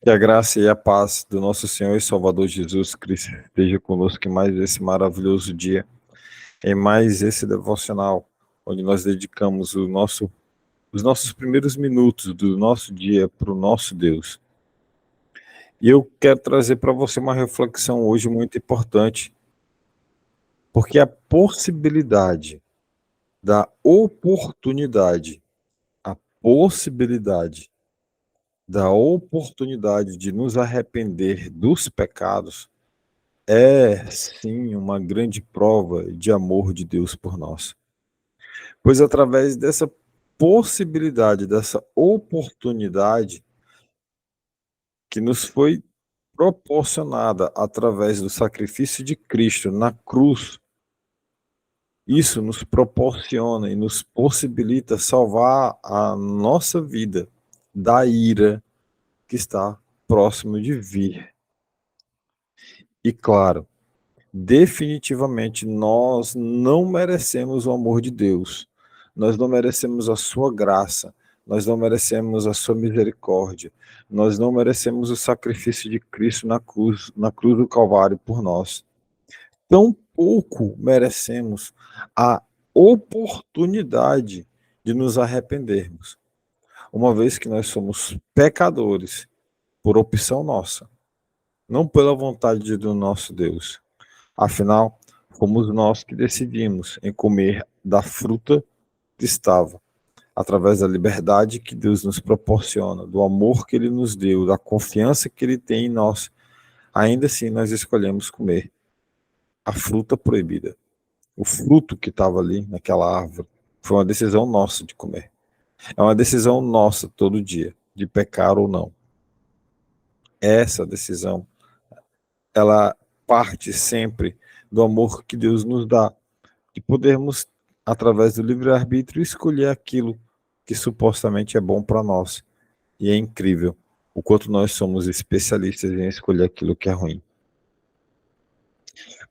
Que a graça e a paz do nosso Senhor e Salvador Jesus Cristo esteja conosco em mais esse maravilhoso dia, em mais esse devocional, onde nós dedicamos os nossos primeiros minutos do nosso dia para o nosso Deus. E eu quero trazer para você uma reflexão hoje muito importante, porque a possibilidade a possibilidade da oportunidade de nos arrepender dos pecados é, sim, uma grande prova de amor de Deus por nós. Pois através dessa possibilidade, dessa oportunidade que nos foi proporcionada através do sacrifício de Cristo na cruz, isso nos proporciona e nos possibilita salvar a nossa vida da ira que está próximo de vir. E claro, definitivamente, nós não merecemos o amor de Deus, nós não merecemos a sua graça, nós não merecemos a sua misericórdia, nós não merecemos o sacrifício de Cristo na cruz do Calvário por nós. Tampouco merecemos a oportunidade de nos arrependermos, uma vez que nós somos pecadores por opção nossa, não pela vontade do nosso Deus. Afinal, fomos nós que decidimos em comer da fruta que estava, através da liberdade que Deus nos proporciona, do amor que Ele nos deu, da confiança que Ele tem em nós. Ainda assim, nós escolhemos comer a fruta proibida. O fruto que estava ali naquela árvore foi uma decisão nossa de comer. É uma decisão nossa todo dia, de pecar ou não. Essa decisão, ela parte sempre do amor que Deus nos dá, de podermos, através do livre-arbítrio, escolher aquilo que supostamente é bom para nós. E é incrível o quanto nós somos especialistas em escolher aquilo que é ruim.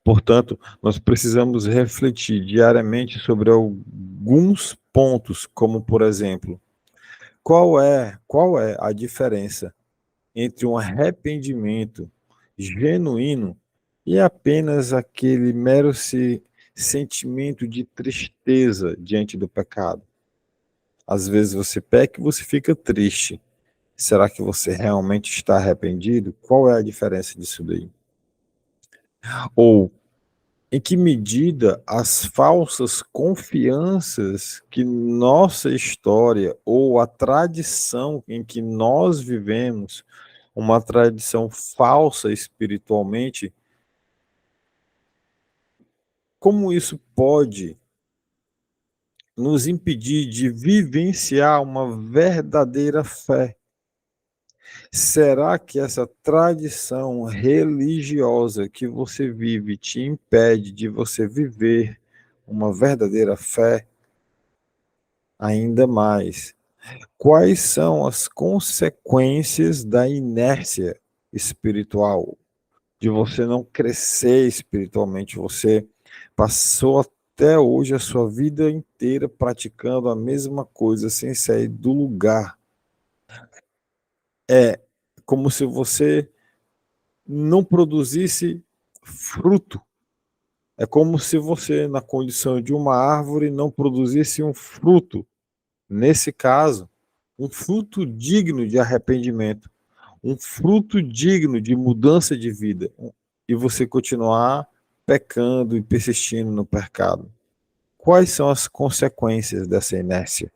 Portanto, nós precisamos refletir diariamente sobre alguns pontos, como, por exemplo, qual é a diferença entre um arrependimento genuíno e apenas aquele mero sentimento de tristeza diante do pecado. Às vezes você peca e você fica triste. Será que você realmente está arrependido? Qual é a diferença disso daí? Ou em que medida as falsas confianças que nossa história ou a tradição em que nós vivemos, uma tradição falsa espiritualmente, como isso pode nos impedir de vivenciar uma verdadeira fé? Será que essa tradição religiosa que você vive te impede de você viver uma verdadeira fé? Ainda mais, quais são as consequências da inércia espiritual? De você não crescer espiritualmente, você passou até hoje a sua vida inteira praticando a mesma coisa sem sair do lugar. É como se você não produzisse fruto. É como se você, na condição de uma árvore, não produzisse um fruto. Nesse caso, um fruto digno de arrependimento, um fruto digno de mudança de vida, e você continuar pecando e persistindo no pecado. Quais são as consequências dessa inércia,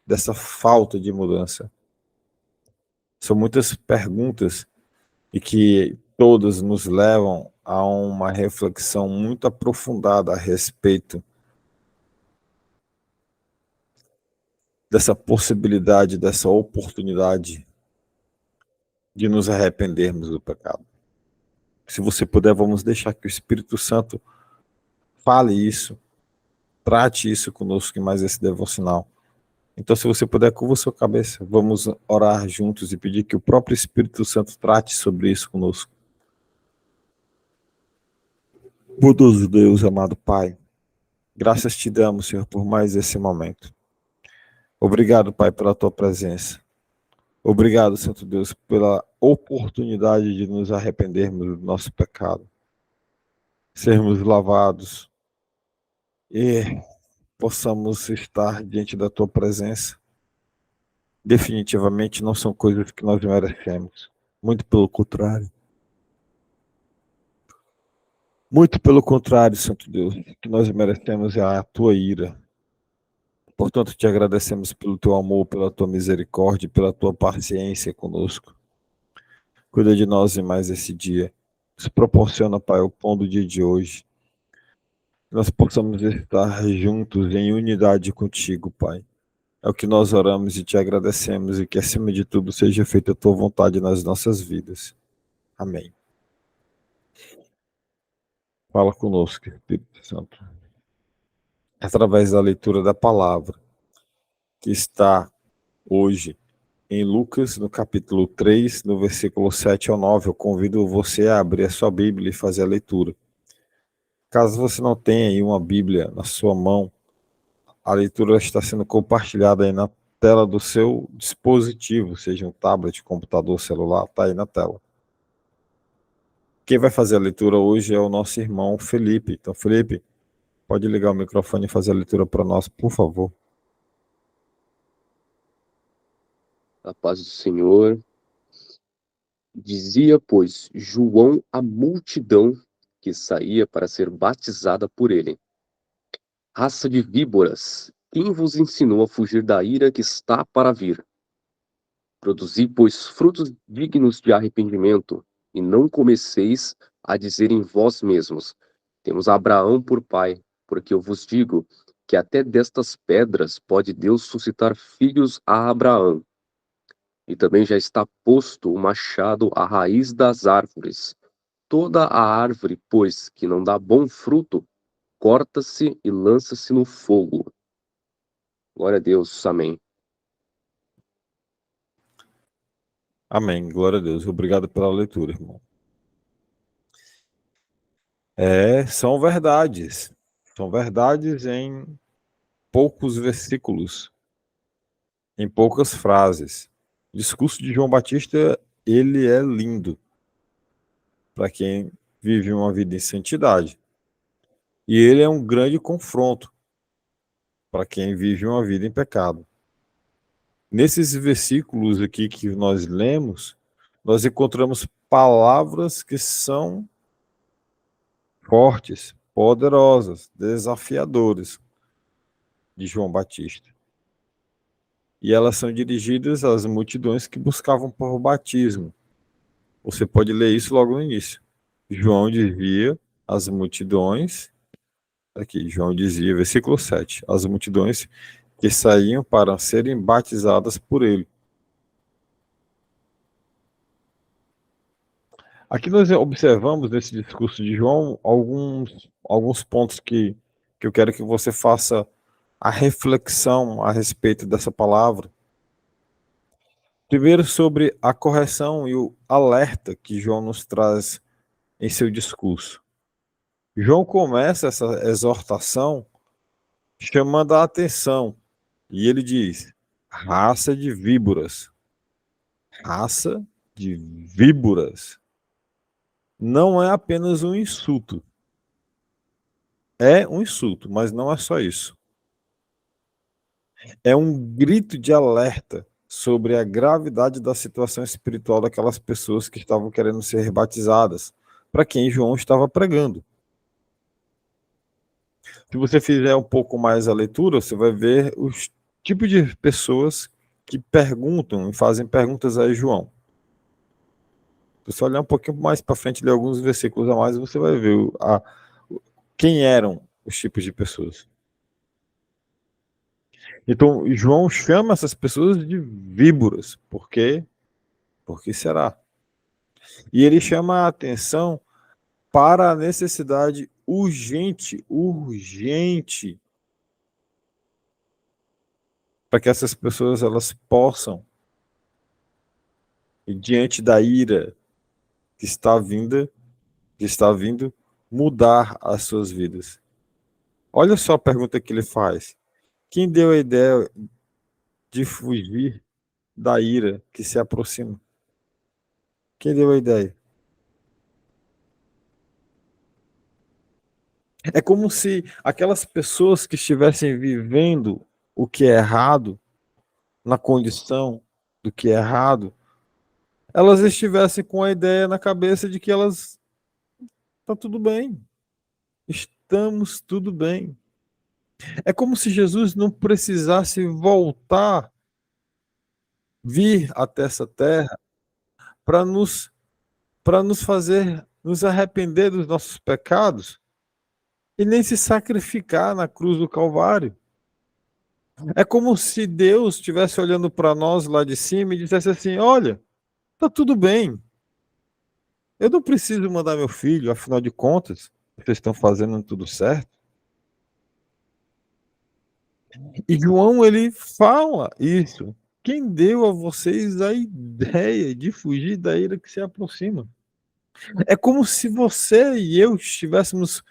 dessa falta de mudança? São muitas perguntas e que todas nos levam a uma reflexão muito aprofundada a respeito dessa possibilidade, dessa oportunidade de nos arrependermos do pecado. Se você puder, vamos deixar que o Espírito Santo fale isso, trate isso conosco em mais esse devocional. Então, se você puder, curva sua cabeça, vamos orar juntos e pedir que o próprio Espírito Santo trate sobre isso conosco. Bondoso Deus, amado Pai, graças te damos, Senhor, por mais esse momento. Obrigado, Pai, pela tua presença. Obrigado, Santo Deus, pela oportunidade de nos arrependermos do nosso pecado, sermos lavados e possamos estar diante da tua presença. Definitivamente não são coisas que nós merecemos. Muito pelo contrário. Muito pelo contrário, Santo Deus. O que nós merecemos é a tua ira. Portanto, te agradecemos pelo teu amor, pela tua misericórdia, pela tua paciência conosco. Cuida de nós em mais esse dia. Nos proporciona, Pai, o pão do dia de hoje. Que nós possamos estar juntos em unidade contigo, Pai. É o que nós oramos e te agradecemos e que, acima de tudo, seja feita a tua vontade nas nossas vidas. Amém. Fala conosco, Espírito Santo. Através da leitura da palavra, que está hoje em Lucas, no capítulo 3, no versículo 7 ao 9, eu convido você a abrir a sua Bíblia e fazer a leitura. Caso você não tenha aí uma Bíblia na sua mão, a leitura está sendo compartilhada aí na tela do seu dispositivo, seja um tablet, computador, celular, está aí na tela. Quem vai fazer a leitura hoje é o nosso irmão Felipe. Então, Felipe, pode ligar o microfone e fazer a leitura para nós, por favor. A paz do Senhor. Dizia, pois, João à multidão que saía para ser batizada por ele: Raça de víboras, quem vos ensinou a fugir da ira que está para vir? Produzi, pois, frutos dignos de arrependimento, e não comeceis a dizer em vós mesmos: temos Abraão por pai, porque eu vos digo que até destas pedras pode Deus suscitar filhos a Abraão. E também já está posto o machado à raiz das árvores. Toda a árvore, pois, que não dá bom fruto, corta-se e lança-se no fogo. Glória a Deus, amém. Amém, glória a Deus. Obrigado pela leitura, irmão. São verdades. São verdades em poucos versículos, em poucas frases. O discurso de João Batista, ele é lindo para quem vive uma vida em santidade. E ele é um grande confronto para quem vive uma vida em pecado. Nesses versículos aqui que nós lemos, nós encontramos palavras que são fortes, poderosas, desafiadoras de João Batista. E elas são dirigidas às multidões que buscavam por batismo. Você pode ler isso logo no início. João dizia às multidões, aqui, João dizia, versículo 7, as multidões que saíam para serem batizadas por ele. Aqui nós observamos nesse discurso de João alguns pontos que eu quero que você faça a reflexão a respeito dessa palavra. Primeiro, sobre a correção e o alerta que João nos traz em seu discurso. João começa essa exortação chamando a atenção, e ele diz: raça de víboras. Raça de víboras. Não é apenas um insulto. É um insulto, mas não é só isso. É um grito de alerta sobre a gravidade da situação espiritual daquelas pessoas que estavam querendo ser batizadas, para quem João estava pregando. Se você fizer um pouco mais a leitura, você vai ver os tipos de pessoas que perguntam e fazem perguntas a João. Se você olhar um pouquinho mais para frente, ler alguns versículos a mais, você vai ver quem eram os tipos de pessoas. Então, João chama essas pessoas de víboras. Por quê? Por que será? E ele chama a atenção para a necessidade urgente, para que essas pessoas elas possam, diante da ira que está vindo, mudar as suas vidas. Olha só a pergunta que ele faz. Quem deu a ideia de fugir da ira que se aproxima? Quem deu a ideia? É como se aquelas pessoas que estivessem vivendo o que é errado, na condição do que é errado, elas estivessem com a ideia na cabeça de que elas tá tudo bem, estamos tudo bem. É como se Jesus não precisasse voltar, vir até essa terra para nos fazer nos arrepender dos nossos pecados e nem se sacrificar na cruz do Calvário. É como se Deus estivesse olhando para nós lá de cima e dissesse assim: olha, tá tudo bem, eu não preciso mandar meu filho, afinal de contas, vocês estão fazendo tudo certo. E João, ele fala isso. Quem deu a vocês a ideia de fugir da ira que se aproxima? É como se você e eu estivéssemos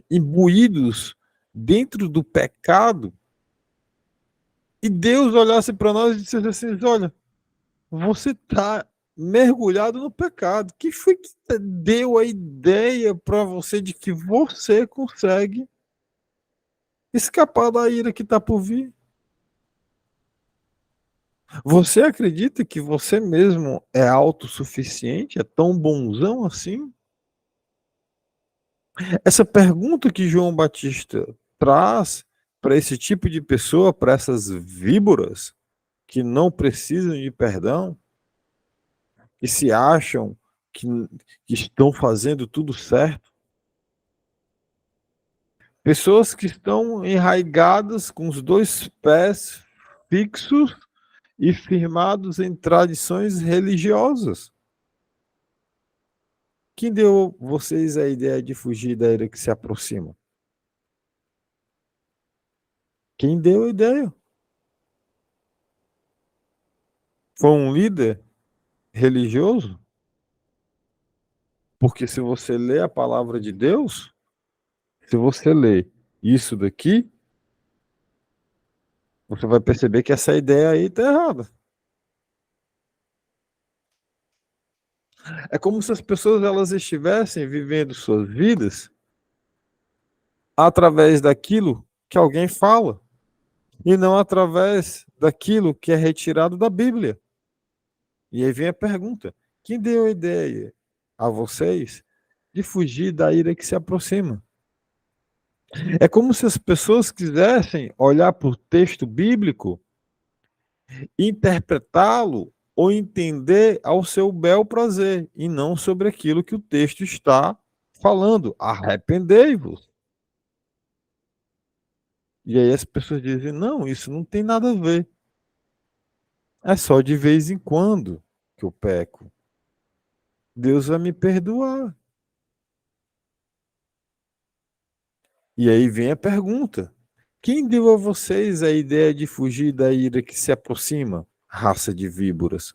imbuídos dentro do pecado e Deus olhasse para nós e dissesse assim: olha, você está mergulhado no pecado. Que foi que deu a ideia para você de que você consegue escapar da ira que está por vir? Você acredita que você mesmo é autossuficiente? É tão bonzão assim? Essa pergunta que João Batista traz para esse tipo de pessoa, para essas víboras que não precisam de perdão, que se acham que, que estão fazendo tudo certo, pessoas que estão enraigadas com os dois pés fixos e firmados em tradições religiosas. Quem deu vocês a ideia de fugir da ira que se aproxima? Quem deu a ideia? Foi um líder religioso? Porque se você lê a palavra de Deus, se você lê isso daqui, você vai perceber que essa ideia aí está errada. É como se as pessoas elas estivessem vivendo suas vidas através daquilo que alguém fala e não através daquilo que é retirado da Bíblia. E aí vem a pergunta: quem deu a ideia a vocês de fugir da ira que se aproxima? É como se as pessoas quisessem olhar para o texto bíblico, interpretá-lo ou entender ao seu bel prazer, e não sobre aquilo que o texto está falando. Arrependei-vos. E aí as pessoas dizem: não, isso não tem nada a ver. É só de vez em quando que eu peco. Deus vai me perdoar. E aí vem a pergunta: quem deu a vocês a ideia de fugir da ira que se aproxima, raça de víboras?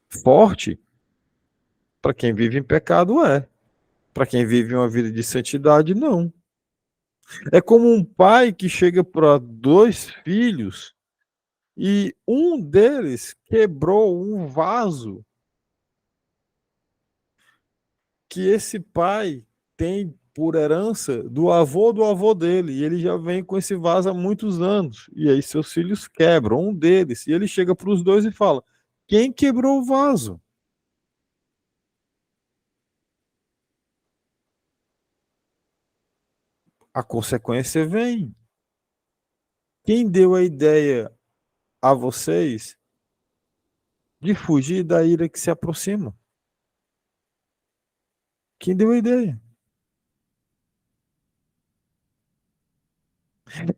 Forte para quem vive em pecado é. Para quem vive uma vida de santidade, não. É como um pai que chega para dois filhos e um deles quebrou um vaso que esse pai tem por herança do avô dele, e ele já vem com esse vaso há muitos anos. E aí seus filhos quebram um deles, e ele chega para os dois e fala: quem quebrou o vaso? A consequência vem. Quem deu a ideia a vocês de fugir da ira que se aproxima? Quem deu a ideia?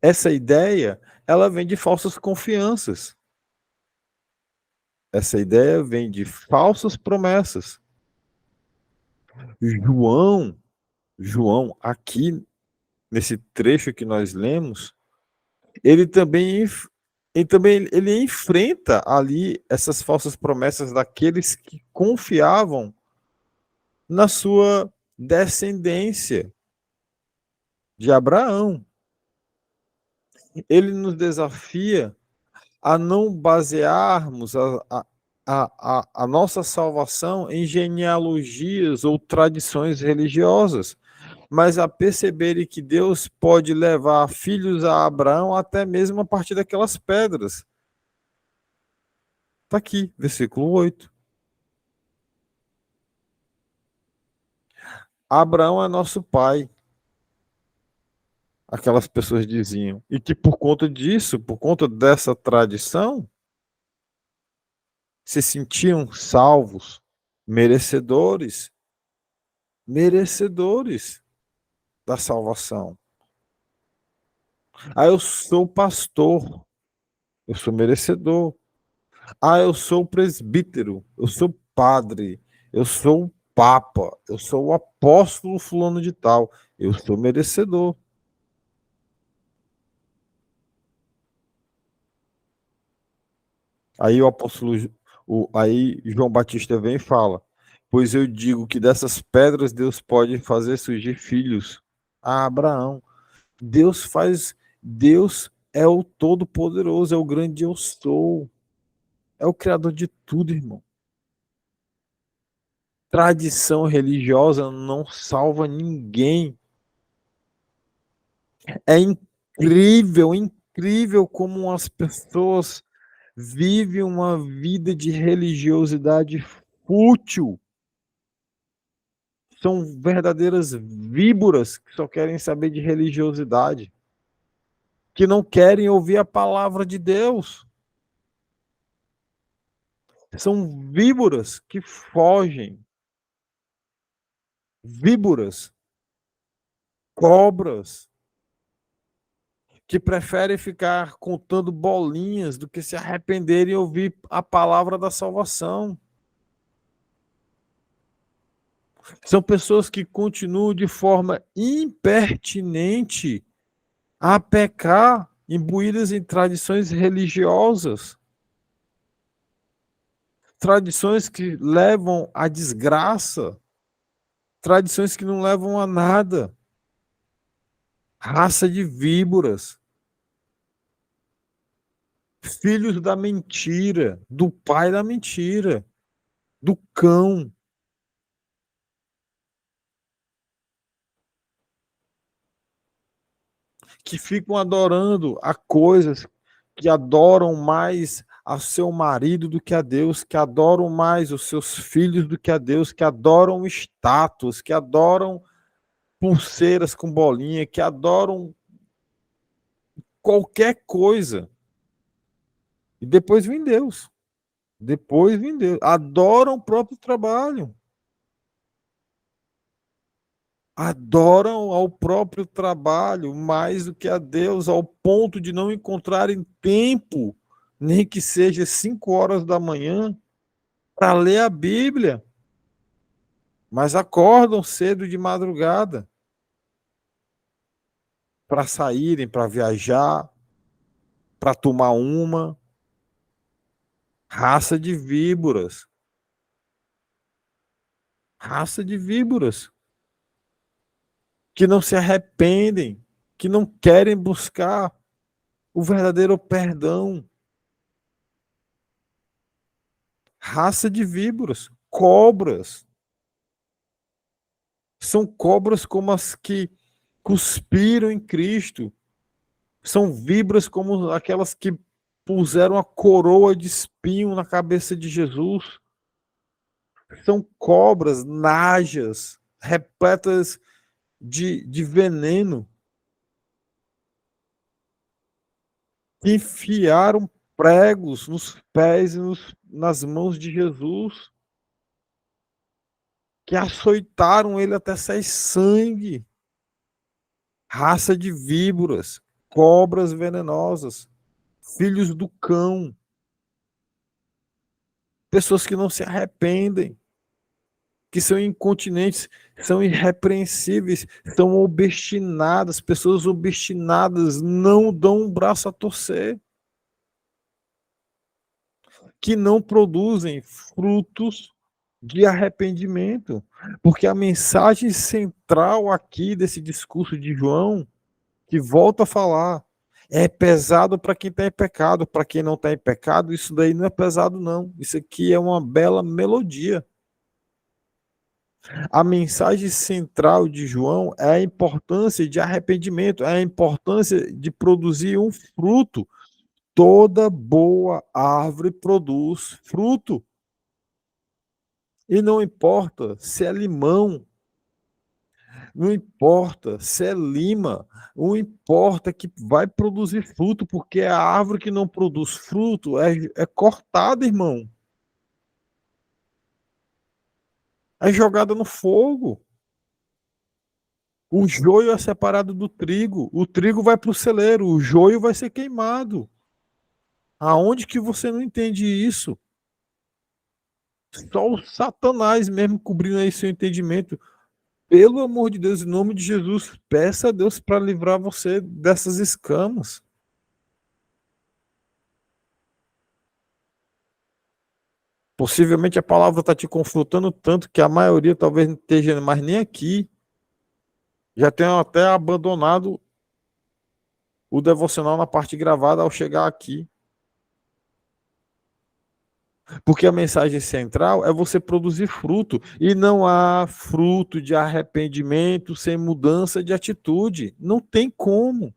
Essa ideia, ela vem de falsas confianças. Essa ideia vem de falsas promessas. João, João, aqui nesse trecho que nós lemos, ele também ele enfrenta ali essas falsas promessas daqueles que confiavam na sua descendência de Abraão. Ele nos desafia a não basearmos a nossa salvação em genealogias ou tradições religiosas, mas a perceberem que Deus pode levar filhos a Abraão até mesmo a partir daquelas pedras. Está aqui, versículo 8. Abraão é nosso pai, aquelas pessoas diziam, e que por conta disso, por conta dessa tradição, se sentiam salvos, merecedores, merecedores da salvação. Ah, eu sou pastor, eu sou merecedor. Ah, eu sou presbítero, eu sou padre, eu sou papa, eu sou o apóstolo fulano de tal, eu sou merecedor. Aí o apóstolo, aí João Batista vem e fala: pois eu digo que dessas pedras Deus pode fazer surgir filhos a Abraão. Deus faz, Deus é o Todo-Poderoso, é o grande eu sou, é o Criador de tudo, irmão. Tradição religiosa não salva ninguém. É incrível, incrível como as pessoas vivem uma vida de religiosidade fútil. São verdadeiras víboras que só querem saber de religiosidade, que não querem ouvir a palavra de Deus. São víboras que fogem, víboras, cobras, que preferem ficar contando bolinhas do que se arrependerem e ouvir a palavra da salvação. São pessoas que continuam de forma impertinente a pecar, imbuídas em tradições religiosas, tradições que levam à desgraça, tradições que não levam a nada. Raça de víboras, filhos da mentira, do pai da mentira, do cão. Que ficam adorando a coisas, que adoram mais a seu marido do que a Deus, que adoram mais os seus filhos do que a Deus, que adoram status, que adoram pulseiras com bolinha, que adoram qualquer coisa. E depois vem Deus. Depois vem Deus. Adoram o próprio trabalho. Adoram ao próprio trabalho mais do que a Deus, ao ponto de não encontrarem tempo, nem que seja 5 horas da manhã, para ler a Bíblia. Mas acordam cedo de madrugada para saírem, para viajar, para tomar uma. Raça de víboras. Raça de víboras. Que não se arrependem, que não querem buscar o verdadeiro perdão. Raça de víboras, cobras. São cobras como as que cuspiram em Cristo. São víboras como aquelas que puseram a coroa de espinho na cabeça de Jesus. São cobras, najas, repletas de veneno, que enfiaram pregos nos pés e nas mãos de Jesus, que açoitaram ele até sair sangue. Raça de víboras, cobras venenosas, filhos do cão, pessoas que não se arrependem, que são incontinentes, são irrepreensíveis, são obstinadas, pessoas obstinadas não dão um braço a torcer, que não produzem frutos de arrependimento, porque a mensagem central aqui desse discurso de João, que volta a falar, É pesado para quem está em pecado. Para quem não está em pecado, isso daí não é pesado, não. Isso aqui é uma bela melodia. A mensagem central de João é a importância de arrependimento, é a importância de produzir um fruto. Toda boa árvore produz fruto. E não importa se é limão, não importa se é lima, não importa que vai produzir fruto, porque a árvore que não produz fruto é cortada, irmão. É jogada no fogo. O joio é separado do trigo. O trigo vai para o celeiro, o joio vai ser queimado. Aonde que você não entende isso? Só o Satanás mesmo cobrindo aí seu entendimento. Pelo amor de Deus, em nome de Jesus, peça a Deus para livrar você dessas escamas. Possivelmente a palavra está te confrontando tanto que a maioria talvez não esteja mais nem aqui. Já tenham até abandonado o devocional na parte gravada ao chegar aqui. Porque a mensagem central é você produzir fruto. E não há fruto de arrependimento sem mudança de atitude. Não tem como.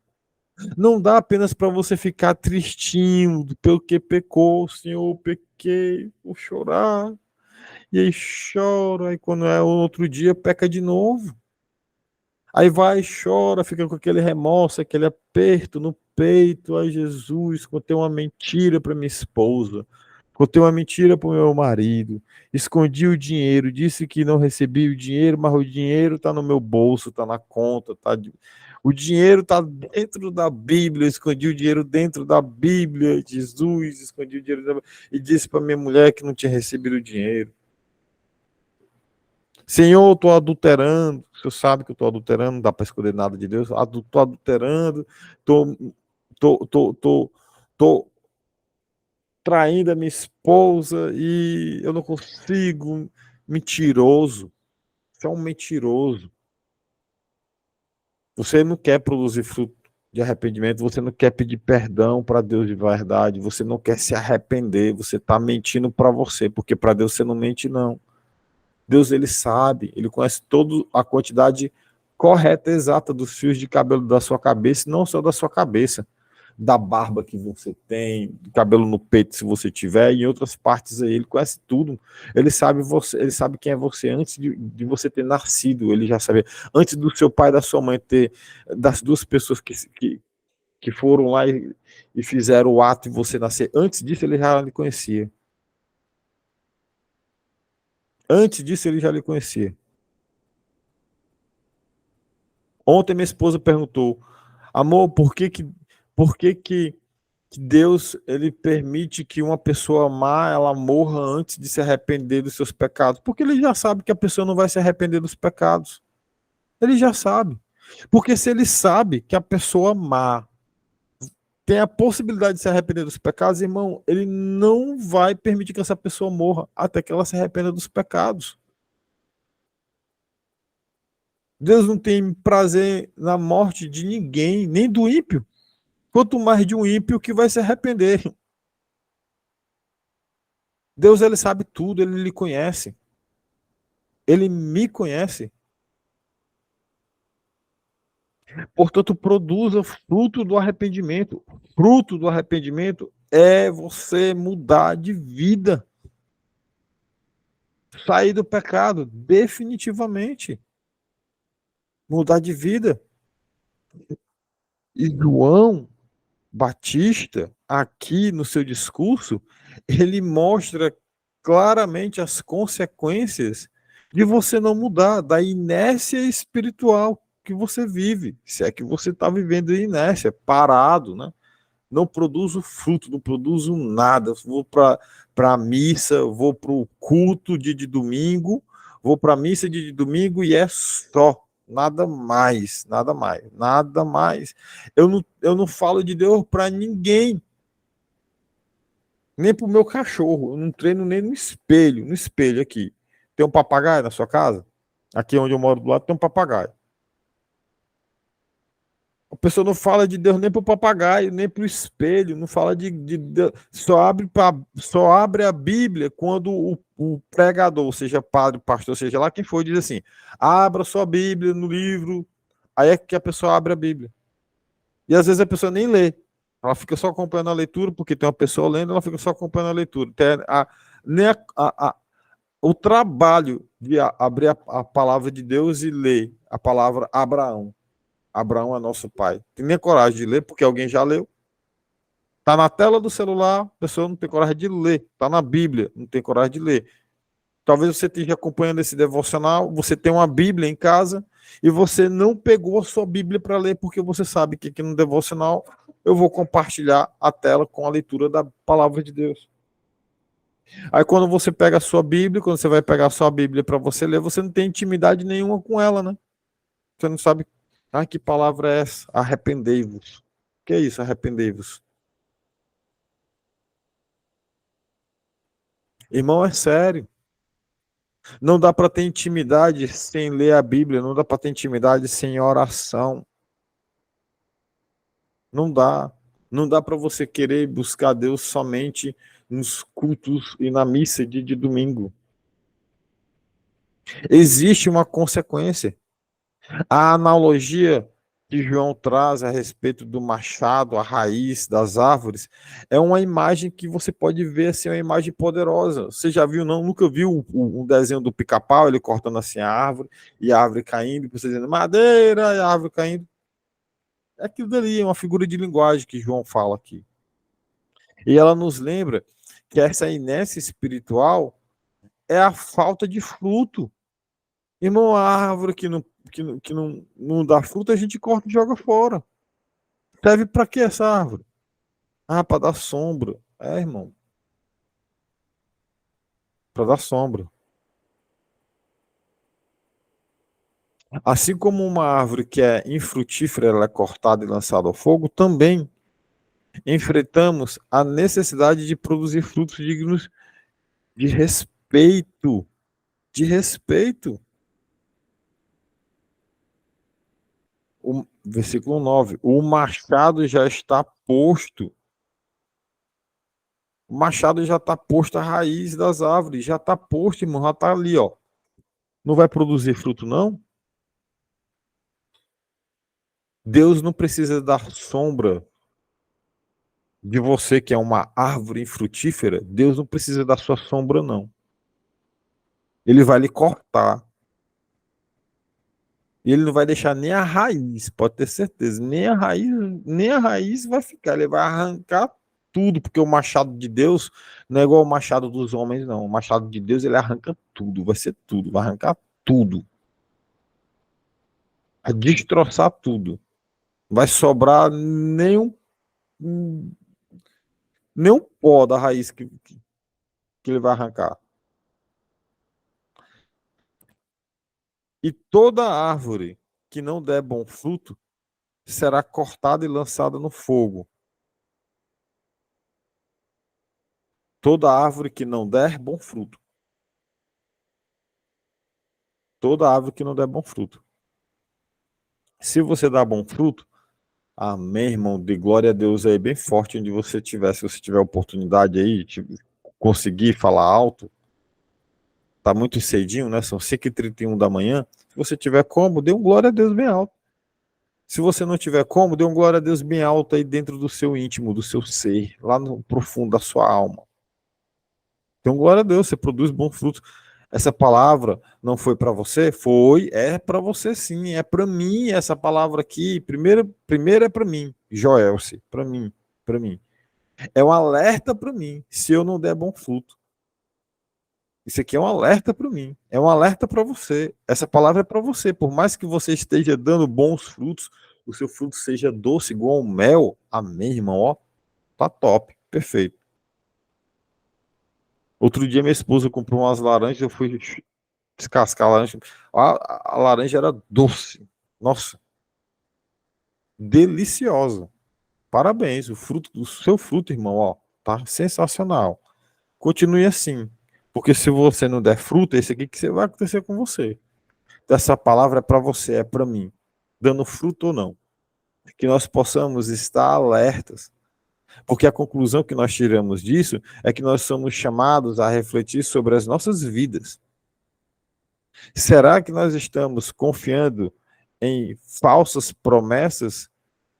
Não dá apenas para você ficar tristinho pelo que pecou, Senhor, pequei, vou chorar. E aí chora, e quando é outro dia, peca de novo. Aí vai, chora, fica com aquele remorso, aquele aperto no peito. Ai, Jesus, contei uma mentira para minha esposa. Contei uma mentira para o meu marido. Escondi o dinheiro, disse que não recebi o dinheiro, mas o dinheiro está no meu bolso, está na conta, o dinheiro está dentro da Bíblia. Escondi o dinheiro dentro da Bíblia. Jesus, escondi o dinheiro e disse para minha mulher que não tinha recebido o dinheiro. Senhor, eu estou adulterando. O senhor sabe que eu estou adulterando, não dá para esconder nada de Deus. Estou adulterando, estou traindo a minha esposa e eu não consigo. Mentiroso. Você é um mentiroso. Você não quer produzir fruto de arrependimento, você não quer pedir perdão para Deus de verdade, você não quer se arrepender, você está mentindo para você, porque para Deus você não mente, não. Deus, ele sabe, ele conhece toda a quantidade correta, exata dos fios de cabelo da sua cabeça, não só da sua cabeça, da barba que você tem, do cabelo no peito, se você tiver, e em outras partes aí, ele conhece tudo. Ele sabe você, ele sabe quem é você antes de você ter nascido, ele já sabia. Antes do seu pai e da sua mãe ter, das duas pessoas que foram lá e fizeram o ato de você nascer, antes disso ele já lhe conhecia. Antes disso ele já lhe conhecia. Ontem minha esposa perguntou, amor, por que que Deus ele permite que uma pessoa má ela morra antes de se arrepender dos seus pecados? Porque ele já sabe que a pessoa não vai se arrepender dos pecados. Ele já sabe. Porque se ele sabe que a pessoa má tem a possibilidade de se arrepender dos pecados, irmão, ele não vai permitir que essa pessoa morra até que ela se arrependa dos pecados. Deus não tem prazer na morte de ninguém, nem do ímpio. Quanto mais de um ímpio que vai se arrepender. Deus, ele sabe tudo, ele lhe conhece. Ele me conhece. Portanto, produza fruto do arrependimento. Fruto do arrependimento é você mudar de vida. Sair do pecado, definitivamente. Mudar de vida. E João Batista, aqui no seu discurso, ele mostra claramente as consequências de você não mudar, da inércia espiritual que você vive, se é que você está vivendo em inércia, parado, né? Não produzo fruto, não produzo nada. Vou para a missa, vou para o culto de domingo, vou para a missa de domingo e é só. Nada mais, nada mais, nada mais. Eu não falo de Deus para ninguém, nem para o meu cachorro. Eu não treino nem no espelho aqui. Tem um papagaio na sua casa? Aqui onde eu moro do lado tem um papagaio. A pessoa não fala de Deus nem para o papagaio, nem para o espelho, não fala de Deus, só abre a Bíblia quando o pregador, seja padre, pastor, seja lá quem for, diz assim: abra sua Bíblia no livro. Aí é que a pessoa abre a Bíblia. E às vezes a pessoa nem lê. Ela fica só acompanhando a leitura, porque tem uma pessoa lendo, ela fica só acompanhando a leitura. Nem o trabalho de abrir a palavra de Deus e ler a palavra Abraão. Abraão é nosso pai. Tem nem coragem de ler, porque alguém já leu. Está na tela do celular, a pessoa não tem coragem de ler. Está na Bíblia, não tem coragem de ler. Talvez você esteja acompanhando esse devocional, você tem uma Bíblia em casa e você não pegou a sua Bíblia para ler, porque você sabe que aqui no devocional eu vou compartilhar a tela com a leitura da palavra de Deus. Aí quando você pega a sua Bíblia, quando você vai pegar a sua Bíblia para você ler, você não tem intimidade nenhuma com ela, né? Você não sabe, que palavra é essa? Arrependei-vos. Que é isso, arrependei-vos? Irmão, é sério. Não dá para ter intimidade sem ler a Bíblia, não dá para ter intimidade sem oração. Não dá. Não dá para você querer buscar Deus somente nos cultos e na missa de domingo. Existe uma consequência. A analogia que João traz a respeito do machado, a raiz das árvores, é uma imagem que você pode ver assim, uma imagem poderosa. Você já viu, não? Nunca viu um desenho do pica-pau, ele cortando assim a árvore, e a árvore caindo, e você dizendo madeira, e a árvore caindo. É aquilo dali, é uma figura de linguagem que João fala aqui. E ela nos lembra que essa inércia espiritual é a falta de fruto. Irmão, a árvore que não dá fruto, a gente corta e joga fora. Serve para que essa árvore? Ah, para dar sombra. É, irmão, para dar sombra. Assim como uma árvore que é infrutífera, ela é cortada e lançada ao fogo, também enfrentamos a necessidade de produzir frutos dignos de respeito. De respeito. O versículo 9: o machado já está posto. O machado já está posto à raiz das árvores, já está posto, irmão, já está ali, ó. Não vai produzir fruto, não? Deus não precisa dar sombra de você, que é uma árvore infrutífera. Deus não precisa da sua sombra, não. Ele vai lhe cortar. E ele não vai deixar nem a raiz, pode ter certeza. Nem a raiz vai ficar. Ele vai arrancar tudo, porque o machado de Deus não é igual ao machado dos homens, não. O machado de Deus, ele arranca tudo, vai ser tudo, vai arrancar tudo. Vai destroçar tudo. Vai sobrar nenhum pó da raiz que ele vai arrancar. E toda árvore que não der bom fruto será cortada e lançada no fogo. Toda árvore que não der bom fruto. Toda árvore que não der bom fruto. Se você dá bom fruto, amém, irmão, de glória a Deus aí, bem forte onde você estiver. Se você tiver oportunidade aí de conseguir falar alto, tá muito cedinho, né? São 5h31 da manhã. Se você tiver como, dê um glória a Deus bem alto. Se você não tiver como, dê um glória a Deus bem alto aí dentro do seu íntimo, do seu ser, lá no profundo da sua alma. Então, glória a Deus, você produz bons frutos. Essa palavra não foi para você? Foi, é para você sim, é para mim essa palavra aqui. Primeiro é para mim, Joelce, para mim, para mim. É um alerta para mim, se eu não der bom fruto. Isso aqui é um alerta para mim, é um alerta para você. Essa palavra é para você. Por mais que você esteja dando bons frutos, o seu fruto seja doce igual ao mel. Amém, irmão? Ó, tá top, perfeito. Outro dia minha esposa comprou umas laranjas, eu fui descascar a laranja. A laranja era doce. Nossa, deliciosa. Parabéns, o seu fruto, irmão, ó, tá sensacional. Continue assim, porque se você não der fruto, esse aqui que vai acontecer com você. Essa palavra é para você, é para mim, dando fruto ou não. que nós possamos estar alertas, porque a conclusão que nós tiramos disso é que nós somos chamados a refletir sobre as nossas vidas. Será que nós estamos confiando em falsas promessas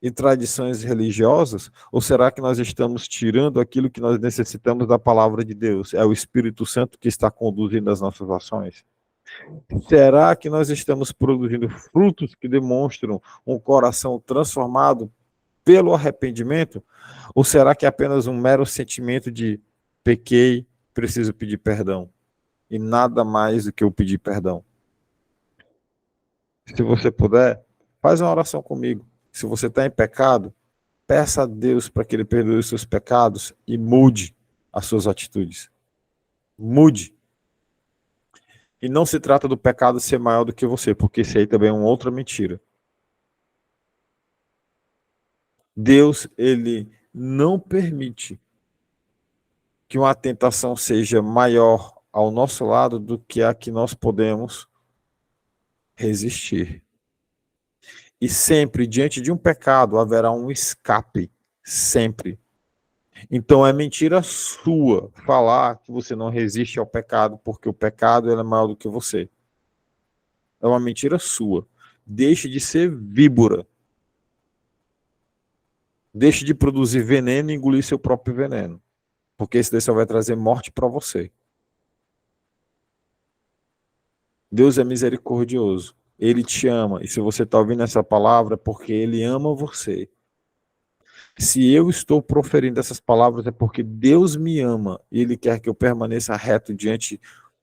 e tradições religiosas? Ou será que nós estamos tirando aquilo que nós necessitamos da palavra de Deus? É o Espírito Santo que está conduzindo as nossas ações? Será que nós estamos produzindo frutos que demonstram um coração transformado pelo arrependimento? Ou será que é apenas um mero sentimento de pequei, preciso pedir perdão? E nada mais do que eu pedir perdão. Se você puder, faz uma oração comigo. Se você está em pecado, peça a Deus para que Ele perdoe os seus pecados e mude as suas atitudes. Mude. E não se trata do pecado ser maior do que você, porque isso aí também é uma outra mentira. Deus, Ele não permite que uma tentação seja maior ao nosso lado do que a que nós podemos resistir. E sempre, diante de um pecado, haverá um escape. Sempre. Então é mentira sua falar que você não resiste ao pecado, porque o pecado é maior do que você. É uma mentira sua. Deixe de ser víbora. Deixe de produzir veneno e engolir seu próprio veneno. Porque isso daí só vai trazer morte para você. Deus é misericordioso. Ele te ama. E se você está ouvindo essa palavra, é porque Ele ama você. Se eu estou proferindo essas palavras, é porque Deus me ama. E Ele quer que eu permaneça reto diante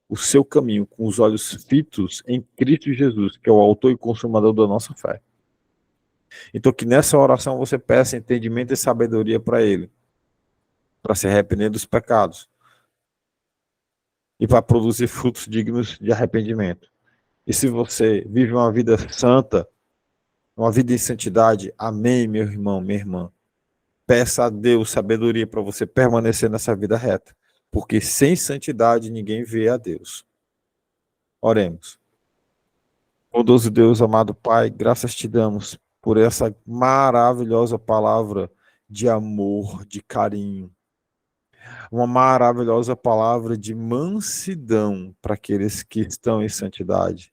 o seu caminho, com os olhos fitos em Cristo Jesus, que é o autor e consumador da nossa fé. Então que nessa oração você peça entendimento e sabedoria para Ele, para se arrepender dos pecados e para produzir frutos dignos de arrependimento. E se você vive uma vida santa, uma vida em santidade, amém, meu irmão, minha irmã. Peça a Deus sabedoria para você permanecer nessa vida reta, porque sem santidade ninguém vê a Deus. Oremos. Bondoso Deus, amado Pai, graças te damos por essa maravilhosa palavra de amor, de carinho. Uma maravilhosa palavra de mansidão para aqueles que estão em santidade.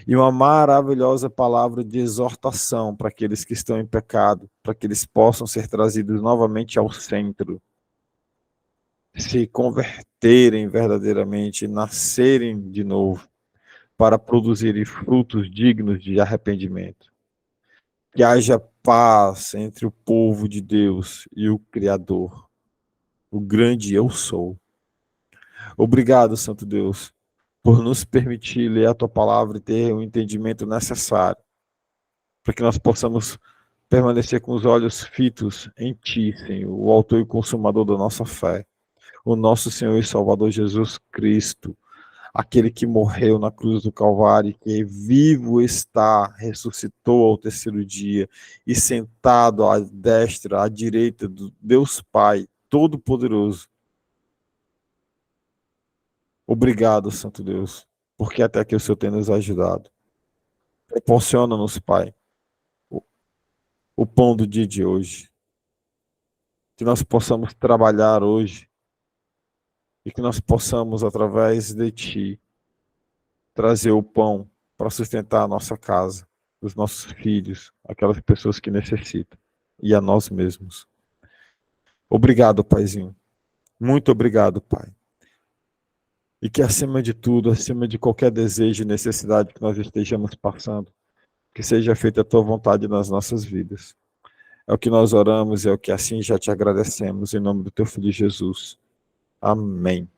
E uma maravilhosa palavra de exortação para aqueles que estão em pecado, para que eles possam ser trazidos novamente ao centro, se converterem verdadeiramente, nascerem de novo, para produzirem frutos dignos de arrependimento. Que haja paz entre o povo de Deus e o Criador, o grande eu sou. Obrigado, Santo Deus, por nos permitir ler a tua palavra e ter o entendimento necessário, para que nós possamos permanecer com os olhos fitos em ti, Senhor, o autor e consumador da nossa fé, o nosso Senhor e Salvador Jesus Cristo, aquele que morreu na cruz do Calvário, que vivo está, ressuscitou ao terceiro dia, e sentado à destra, à direita do Deus Pai, Todo-Poderoso. Obrigado, Santo Deus, porque até aqui o Senhor tem nos ajudado. Proporciona-nos, Pai, o pão do dia de hoje. Que nós possamos trabalhar hoje e que nós possamos, através de Ti, trazer o pão para sustentar a nossa casa, os nossos filhos, aquelas pessoas que necessitam, e a nós mesmos. Obrigado, Paizinho. Muito obrigado, Pai. E que acima de tudo, acima de qualquer desejo e necessidade que nós estejamos passando, que seja feita a Tua vontade nas nossas vidas. É o que nós oramos, é o que assim já te agradecemos, em nome do Teu Filho Jesus. Amém.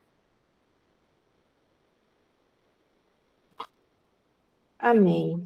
Amém.